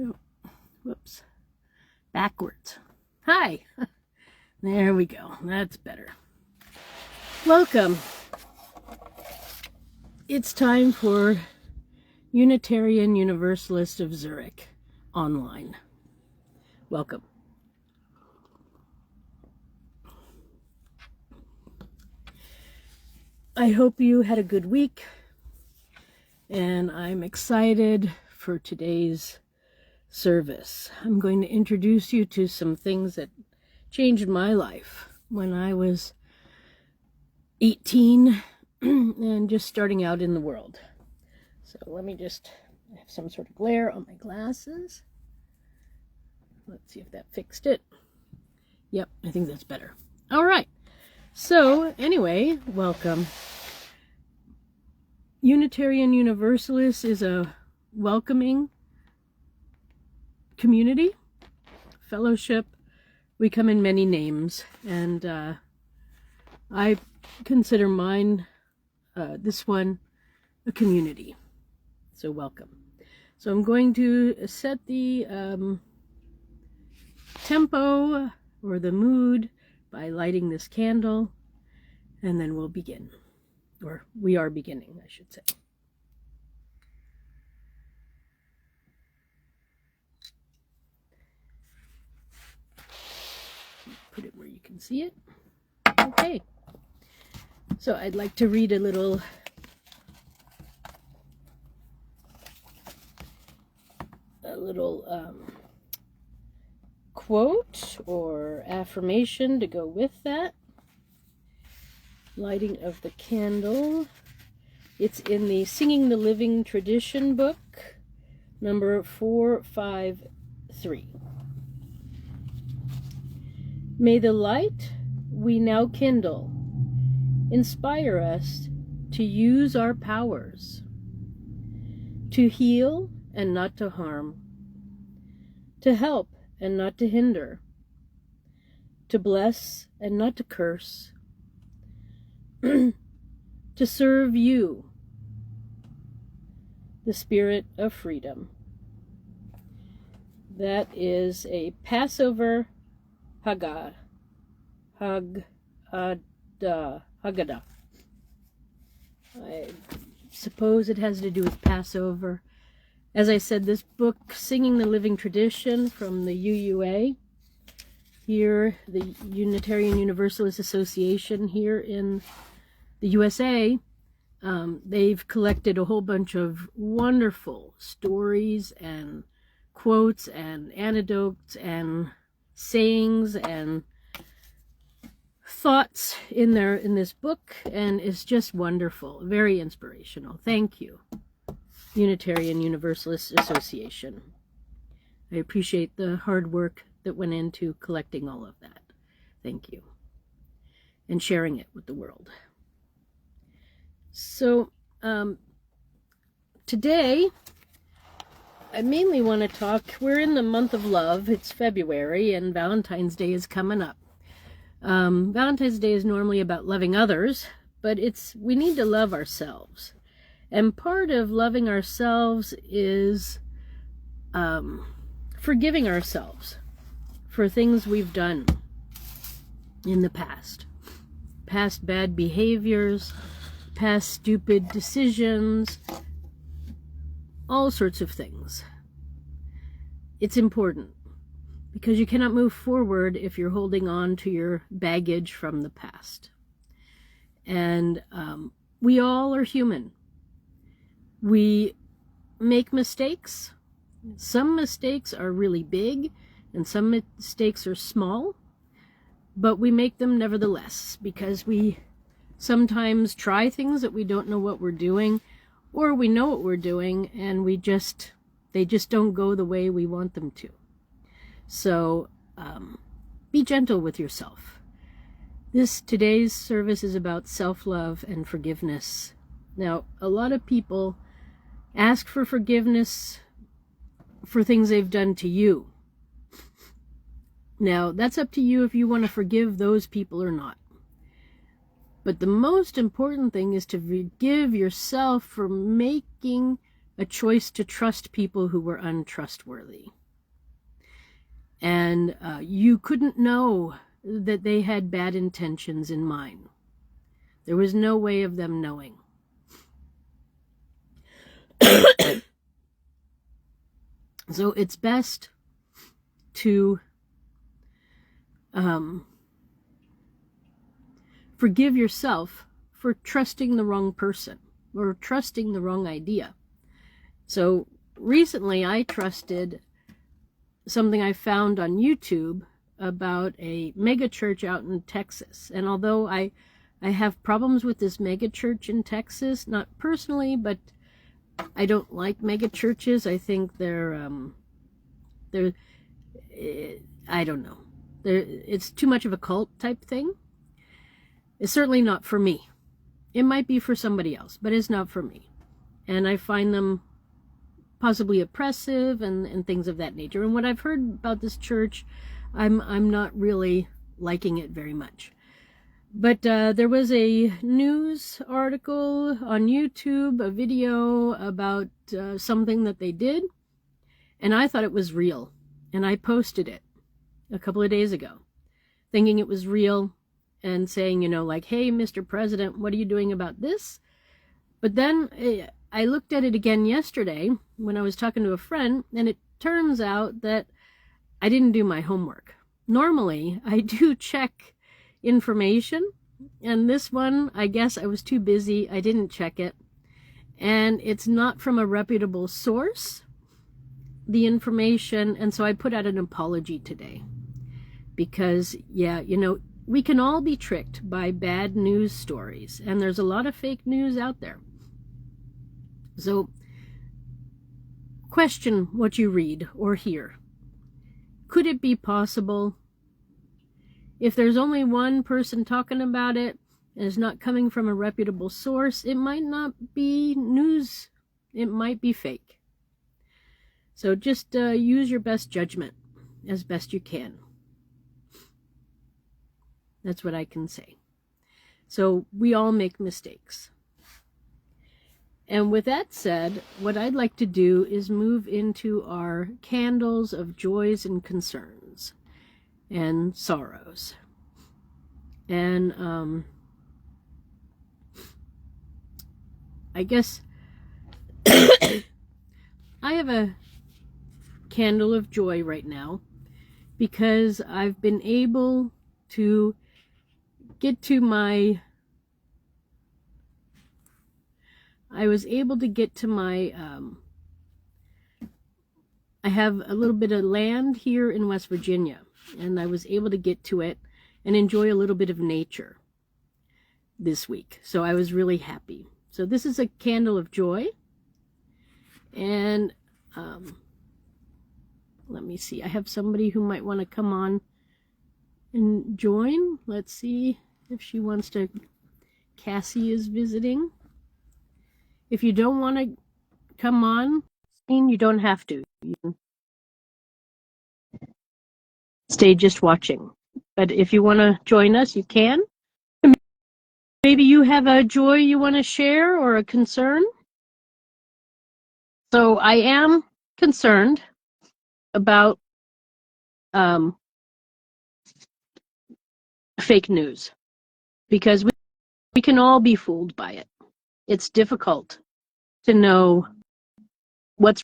Oh, whoops. Backwards. Hi. There we go. That's better. Welcome. It's time for Unitarian Universalists of Zurich online. Welcome. I hope you had a good week, and I'm excited for today's service. I'm going to introduce you to some things that changed my life when I was 18 and just starting out in the world. So let me just have some sort of glare on my glasses. Let's see if that fixed it. Yep, I think that's better. All right. So anyway, welcome. Unitarian Universalists is a welcoming community, fellowship. We come in many names, and I consider mine, this one, a community. So welcome. So I'm going to set the tempo or the mood by lighting this candle, and then we'll begin. Or we are beginning, I should say. Put it where you can see it. Okay. So I'd like to read a little quote or affirmation to go with that. Lighting of the candle. It's in the Singing the Living Tradition book, number 453. May the light we now kindle inspire us to use our powers, to heal and not to harm, to help and not to hinder, to bless and not to curse, to serve you, the spirit of freedom. That is a Passover Haggadah. I suppose it has to do with Passover. As I said, this book, Singing the Living Tradition from the UUA, here, the Unitarian Universalist Association here in the USA, they've collected a whole bunch of wonderful stories and quotes and anecdotes and sayings and thoughts in this book, and it's just wonderful, very inspirational. Thank you, Unitarian Universalist Association. I appreciate the hard work that went into collecting all of that. Thank you. And sharing it with the world. So, today, I mainly want to talk, we're in the month of love, it's February, and Valentine's Day is coming up. Valentine's Day is normally about loving others, but we need to love ourselves. And part of loving ourselves is forgiving ourselves for things we've done in the past. Past bad behaviors, past stupid decisions, all sorts of things. It's important because you cannot move forward if you're holding on to your baggage from the past. And we all are human. We make mistakes. Some mistakes are really big and some mistakes are small, but we make them nevertheless because we sometimes try things that we don't know what we're doing, or we know what we're doing and they just don't go the way we want them to. So be gentle with yourself. Today's service is about self-love and forgiveness. Now, a lot of people ask for forgiveness for things they've done to you. Now, that's up to you if you want to forgive those people or not. But the most important thing is to forgive yourself for making a choice to trust people who were untrustworthy. And you couldn't know that they had bad intentions in mind. There was no way of them knowing. So it's best to forgive yourself for trusting the wrong person or trusting the wrong idea. So recently I trusted something I found on YouTube about a mega church out in Texas. And although I have problems with this mega church in Texas, not personally, but I don't like mega churches. I think they're I don't know. It's too much of a cult type thing. It's certainly not for me. It might be for somebody else, but it's not for me. And I find them possibly oppressive and things of that nature. And what I've heard about this church, I'm not really liking it very much. But there was a news article on YouTube, a video about something that they did, and I thought it was real. And I posted it a couple of days ago, thinking it was real and saying, like, hey, Mr. President, what are you doing about this? But then I looked at it again yesterday when I was talking to a friend, and it turns out that I didn't do my homework. Normally, I do check information, and this one, I guess I was too busy. I didn't check it, and it's not from a reputable source, the information, and so I put out an apology today because, yeah, we can all be tricked by bad news stories, and there's a lot of fake news out there. So question what you read or hear. Could it be possible, if there's only one person talking about it and it's not coming from a reputable source, it might not be news. It might be fake. So just use your best judgment as best you can. That's what I can say. So we all make mistakes. And with that said, what I'd like to do is move into our candles of joys and concerns and sorrows. And I guess I have a candle of joy right now because I've been able to get to my I have a little bit of land here in West Virginia, and I was able to get to it and enjoy a little bit of nature this week. So I was really happy. So this is a candle of joy. And let me see. I have somebody who might want to come on and join. Let's see if she wants to. Cassie is visiting. If you don't want to come on, you don't have to. You can stay just watching. But if you want to join us, you can. Maybe you have a joy you want to share or a concern. So I am concerned about fake news because we can all be fooled by it. It's difficult to know what's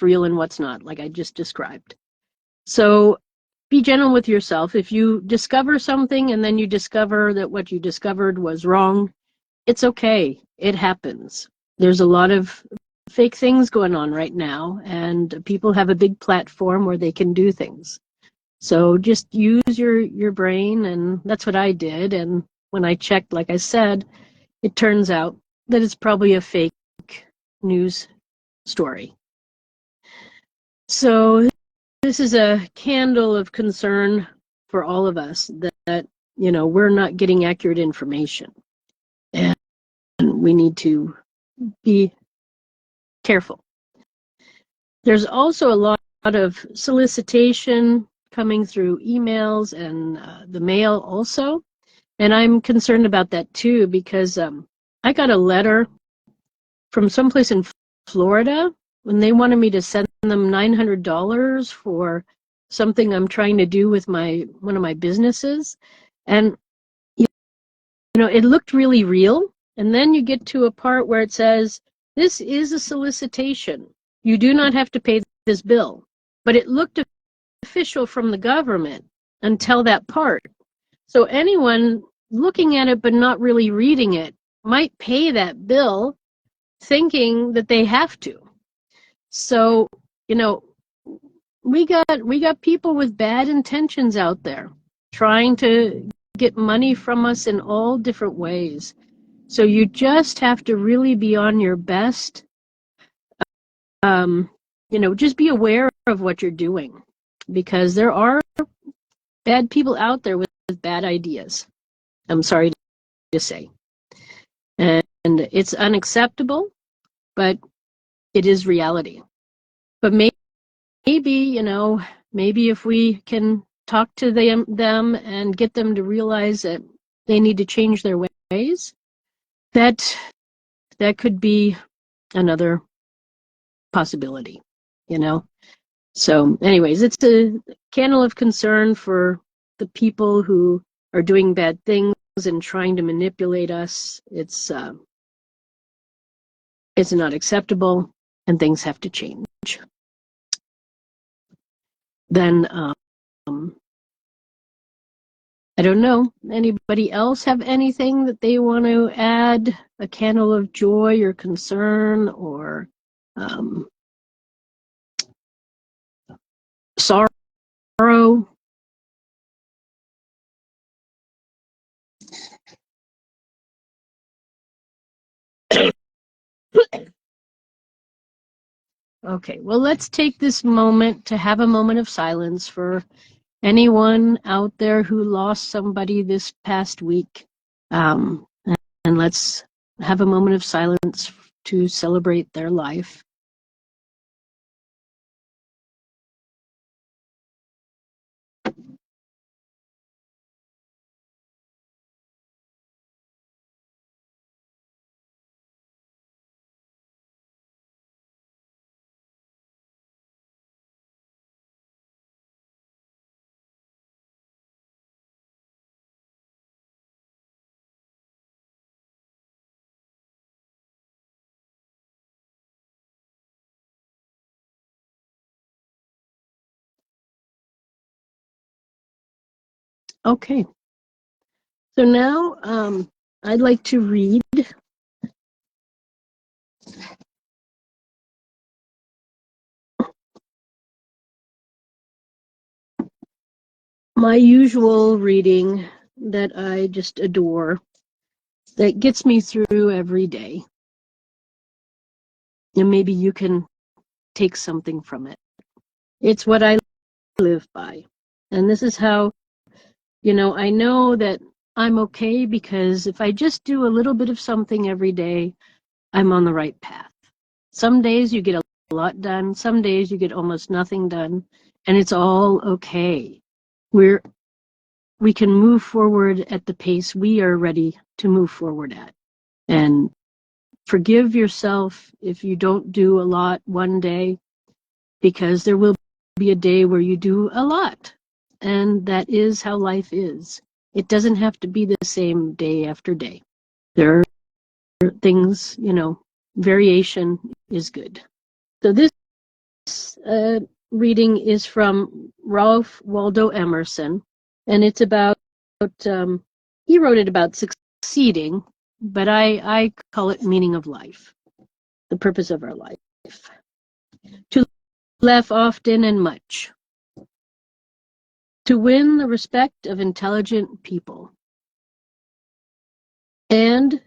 real and what's not, like I just described. So be gentle with yourself. If you discover something and then you discover that what you discovered was wrong, it's okay. It happens. There's a lot of fake things going on right now, and people have a big platform where they can do things. So just use your brain, and that's what I did. And when I checked, like I said, it turns out that it's probably a fake news story. So this is a candle of concern for all of us that we're not getting accurate information, and we need to be careful. There's also a lot of solicitation coming through emails and the mail also, and I'm concerned about that too because I got a letter from someplace in Florida, when they wanted me to send them $900 for something I'm trying to do with one of my businesses. And, you know, it looked really real. And then you get to a part where it says, this is a solicitation. You do not have to pay this bill. But it looked official from the government until that part. So anyone looking at it but not really reading it might pay that bill thinking that they have to. So, you know, we got people with bad intentions out there trying to get money from us in all different ways. So you just have to really be on your best. You know, just be aware of what you're doing, because there are bad people out there with bad ideas. I'm sorry to say. And it's unacceptable, but it is reality. But maybe, you know, maybe if we can talk to them and get them to realize that they need to change their ways, that could be another possibility, you know. So anyways, it's a candle of concern for the people who are doing bad things and trying to manipulate us. It's not acceptable, and things have to change. Then I don't know, anybody else have anything that they want to add? A candle of joy or concern or sorrow? Okay, well, let's take this moment to have a moment of silence for anyone out there who lost somebody this past week. And let's have a moment of silence to celebrate their life. Okay, so now I'd like to read my usual reading that I just adore, that gets me through every day. And maybe you can take something from it. It's what I live by. And this is how, you know, I know that I'm okay, because if I just do a little bit of something every day, I'm on the right path. Some days you get a lot done. Some days you get almost nothing done. And it's all okay. We can move forward at the pace we are ready to move forward at. And forgive yourself if you don't do a lot one day, because there will be a day where you do a lot. And that is how life is. It doesn't have to be the same day after day. There are things, you know, variation is good. So this reading is from Ralph Waldo Emerson, and it's about, he wrote it about succeeding, but I call it meaning of life, the purpose of our life. To laugh often and much. To win the respect of intelligent people. And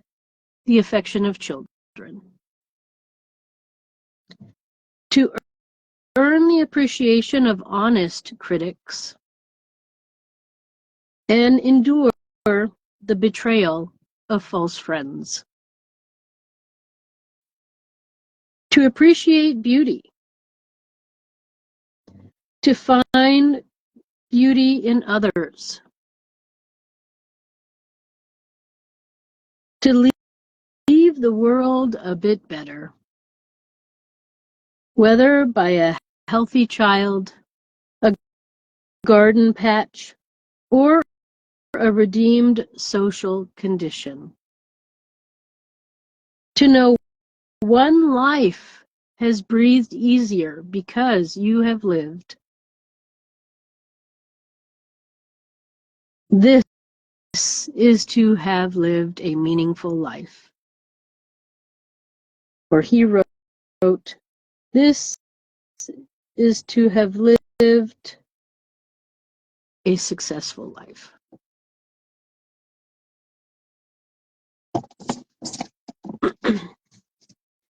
the affection of children. To earn the appreciation of honest critics. And endure the betrayal of false friends. To appreciate beauty. To find beauty in others. To leave the world a bit better. whether by a healthy child, a garden patch, or a redeemed social condition. To know one life has breathed easier because you have lived. This is to have lived a meaningful life. Or he wrote, this is to have lived a successful life.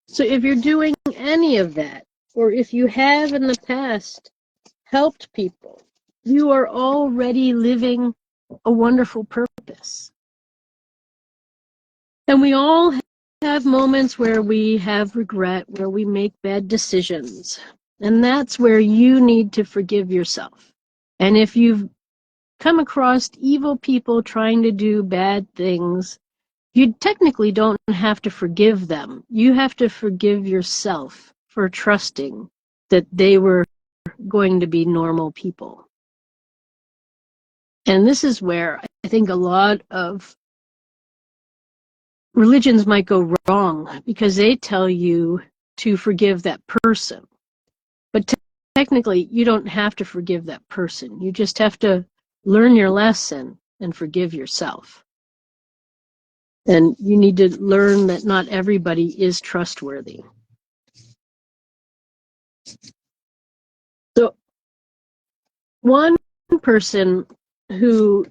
So if you're doing any of that, or if you have in the past helped people, you are already living a wonderful purpose. And we all have moments where we have regret, where we make bad decisions. And that's where you need to forgive yourself. And if you've come across evil people trying to do bad things, you technically don't have to forgive them. You have to forgive yourself for trusting that they were going to be normal people. And this is where I think a lot of religions might go wrong, because they tell you to forgive that person. But technically, you don't have to forgive that person. You just have to learn your lesson and forgive yourself. And you need to learn that not everybody is trustworthy. So one person who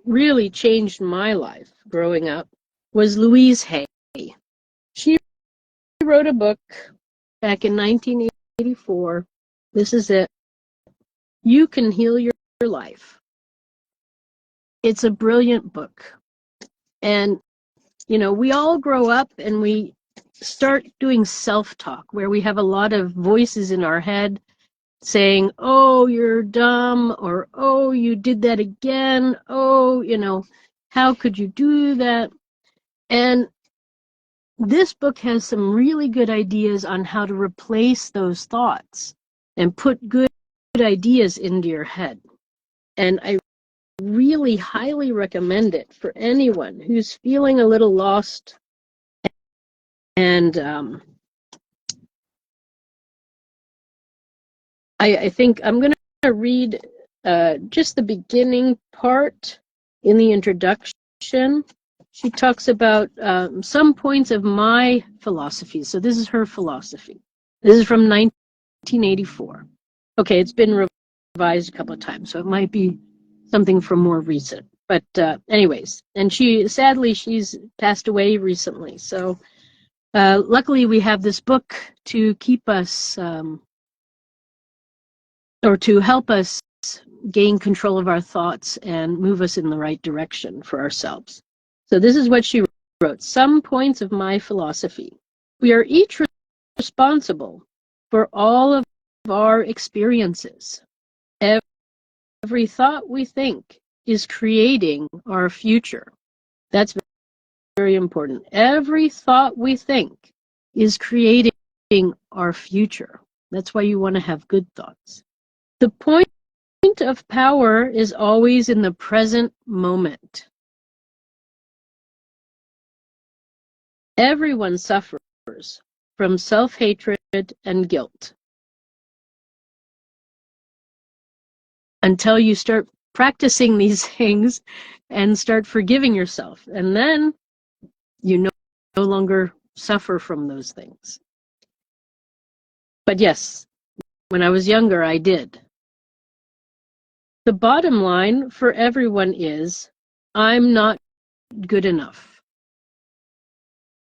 really changed my life growing up was Louise Hay. She wrote a book back in 1984. This is it. You Can Heal Your Life. It's a brilliant book. And, you know, we all grow up and we start doing self-talk, where we have a lot of voices in our head saying, oh, you're dumb, or, oh, you did that again, oh, you know, how could you do that? And this book has some really good ideas on how to replace those thoughts and put good ideas into your head. And I really highly recommend it for anyone who's feeling a little lost. And I think I'm going to read just the beginning part in the introduction. She talks about some points of my philosophy. So this is her philosophy. This is from 1984. Okay, it's been revised a couple of times, so it might be something from more recent. But anyways, and sadly, she's passed away recently. So luckily we have this book to keep us, or to help us gain control of our thoughts and move us in the right direction for ourselves. So this is what she wrote. Some points of my philosophy. We are each responsible for all of our experiences. Every thought we think is creating our future. That's very important. Every thought we think is creating our future. That's why you want to have good thoughts. The point of power is always in the present moment. Everyone suffers from self-hatred and guilt. Until you start practicing these things and start forgiving yourself. And then you no longer suffer from those things. But yes, when I was younger, I did. The bottom line for everyone is, I'm not good enough.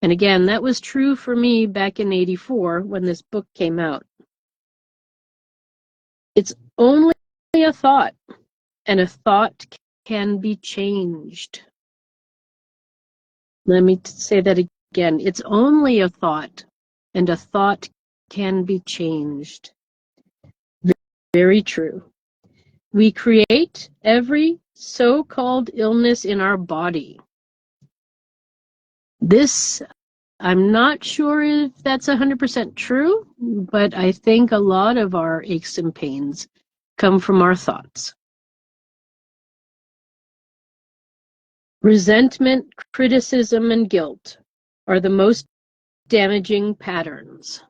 And again, that was true for me back in '84 when this book came out. It's only a thought, and a thought can be changed. Let me say that again. It's only a thought, and a thought can be changed. Very true. We create every so-called illness in our body. This I'm not sure if that's 100% true, but I think a lot of our aches and pains come from our thoughts. Resentment, criticism, and guilt are the most damaging patterns.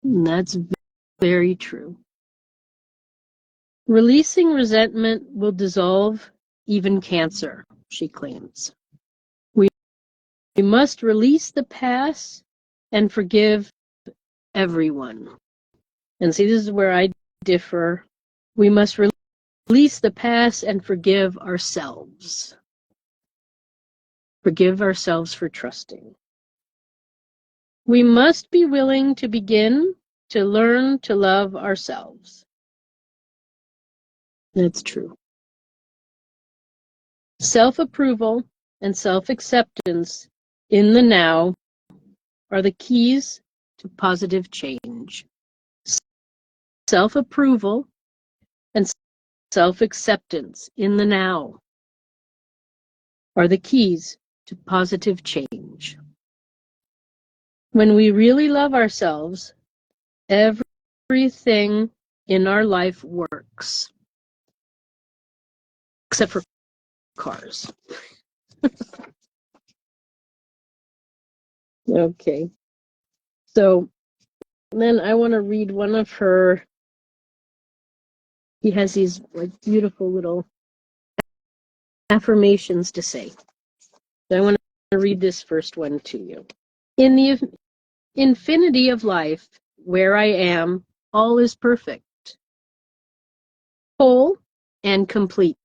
And that's very true. Releasing resentment will dissolve even cancer, she claims. We must release the past and forgive everyone. And see, this is where I differ. We must release the past and forgive ourselves. Forgive ourselves for trusting. We must be willing to begin to learn to love ourselves. That's true. Self-approval and self-acceptance in the now are the keys to positive change. Self-approval and self-acceptance in the now are the keys to positive change. When we really love ourselves, everything in our life works. Except for cars. Okay. So then I want to read one of her. He has these like beautiful little affirmations to say. So I want to read this first one to you. In the infinity of life, where I am, all is perfect, whole and complete.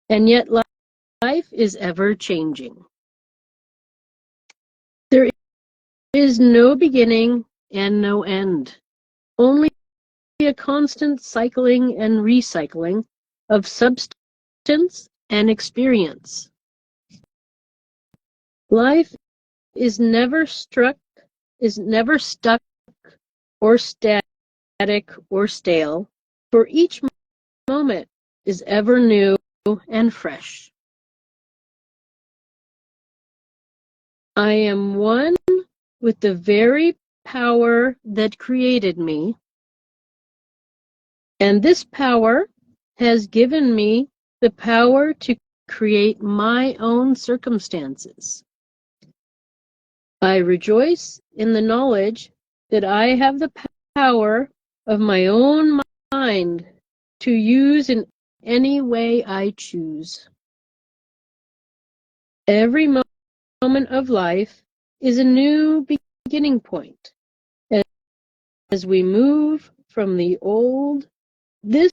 And yet life is ever changing. There is no beginning and no end, only a constant cycling and recycling of substance and experience. Life is never stuck or static or stale, for each moment is ever new and fresh. I am one with the very power that created me, and this power has given me the power to create my own circumstances. I rejoice in the knowledge that I have the power of my own mind to use in any way I choose. Every moment of life is a new beginning point. As we move from the old, this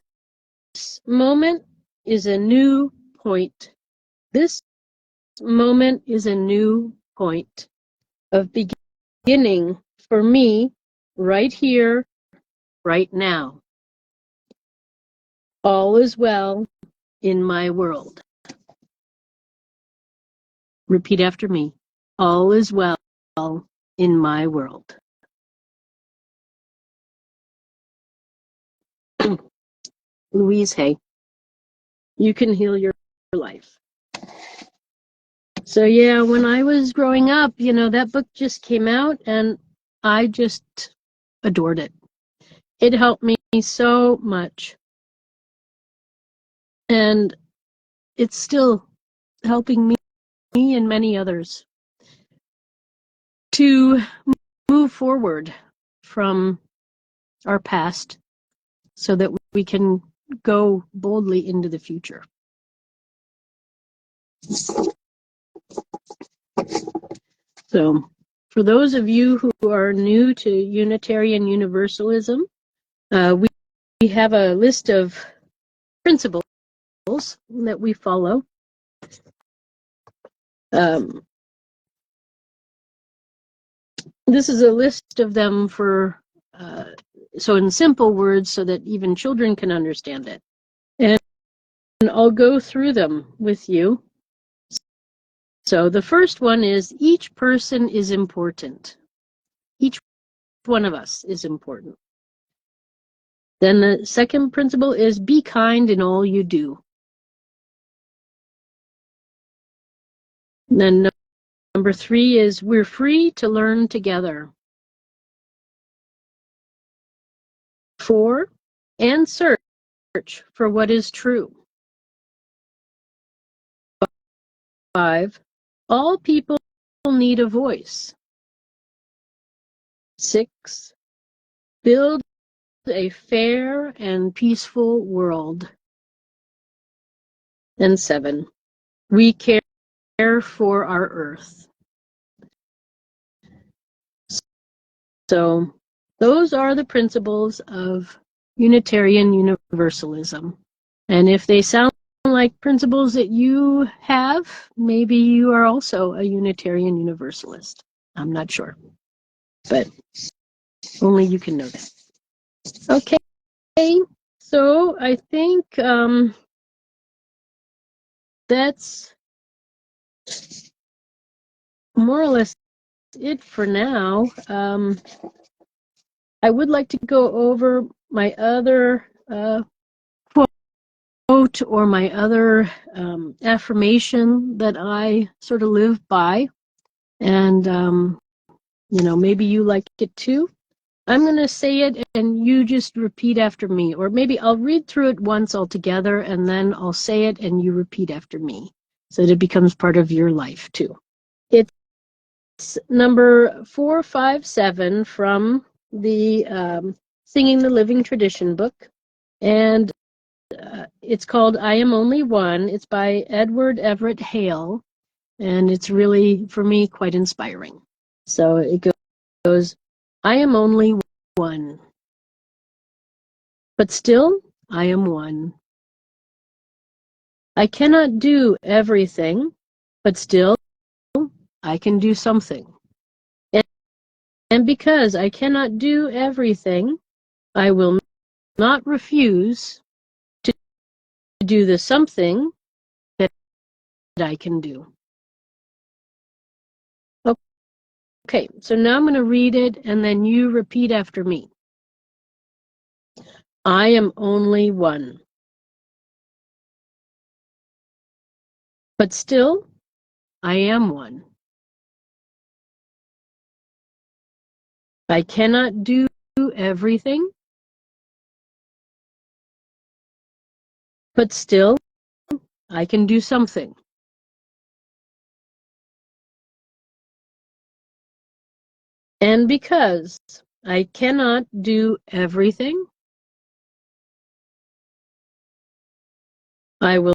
moment is a new point. This moment is a new point of beginning for me right here, right now. All is well in my world. Repeat after me. All is well in my world. Louise Hay. You can heal your life. So yeah, when I was growing up, that book just came out and I just adored it. It helped me so much. And it's still helping me and many others to move forward from our past so that we can go boldly into the future. So, for those of you who are new to Unitarian Universalism, we have a list of principles that we follow. This is a list of them for, so in simple words, so that even children can understand it. And I'll go through them with you. So the first one is each person is important. Each one of us is important. Then the second principle is be kind in all you do. And then Number 3 is we're free to learn together. 4, and search for what is true. 5, all people need a voice. 6, build a fair and peaceful world. And 7, we care for our earth. So those are the principles of Unitarian Universalism. And if they sound like principles that you have, maybe you are also a Unitarian Universalist. I'm not sure, but only you can know that. Okay, so I think that's more or less it for now. I would like to go over my other quote or my other affirmation that I sort of live by. And, maybe you like it too. I'm going to say it and you just repeat after me. Or maybe I'll read through it once altogether and then I'll say it and you repeat after me so that it becomes part of your life too. It's number 457 from the Singing the Living Tradition book. And it's called I Am Only One. It's by Edward Everett Hale. And it's really, for me, quite inspiring. So it goes, I am only one. But still, I am one. I cannot do everything, but still, I can do something. And because I cannot do everything, I will not refuse to do the something that I can do. Okay, so now I'm going to read it and then you repeat after me. I am only one. But still, I am one. I cannot do everything, but still, I can do something. And because I cannot do everything, I will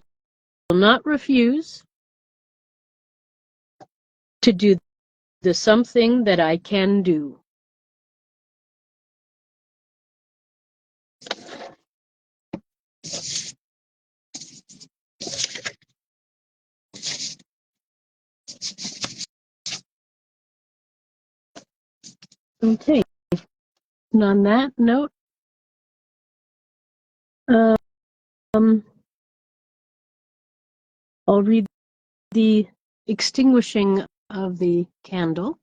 not refuse to do the something that I can do. Okay, and on that note, I'll read the extinguishing of the candle.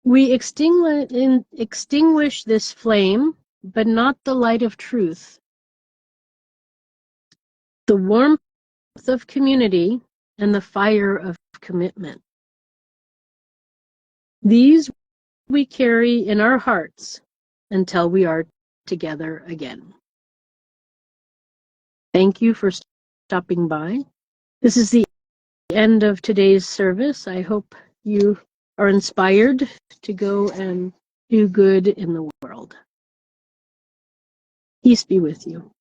We extinguish this flame, but not the light of truth, the warmth of community, and the fire of commitment. These we carry in our hearts until we are together again. Thank you for stopping by. This is the end of today's service. I hope you are inspired to go and do good in the world. Peace be with you.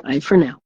Bye for now.